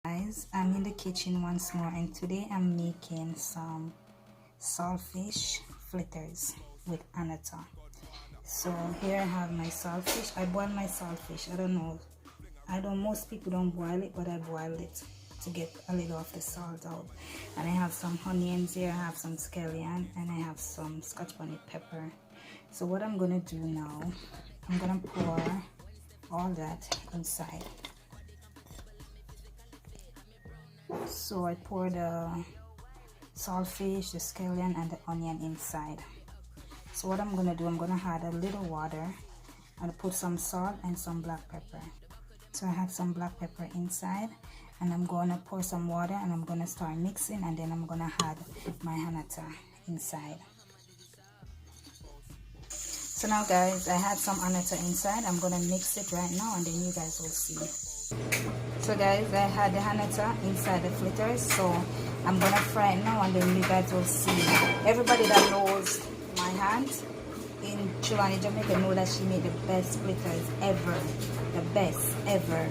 Guys, I'm in the kitchen once more, and today I'm making some saltfish flitters with annatto. So here I have my saltfish. I boil my saltfish. Most people don't boil it, but I boil it to get a little of the salt out. And I have some onions here, I have some scallion, and I have some scotch bonnet pepper. So what I'm gonna do now, I'm gonna pour all that inside. So I pour the saltfish, the scallion, and the onion inside. So what I'm gonna do, I'm gonna add a little water and put some salt and some black pepper. So I have some black pepper inside, and I'm gonna pour some water and I'm gonna start mixing, and then I'm gonna add my annatto inside. So now guys, I had some annatto inside. I'm gonna mix it right now, and then you guys will see. So guys, I had the annatto inside the flitters, so I'm gonna fry it now, and then you guys will see. Everybody that knows my aunt in Jamaica know that she made the best flitters ever, the best ever.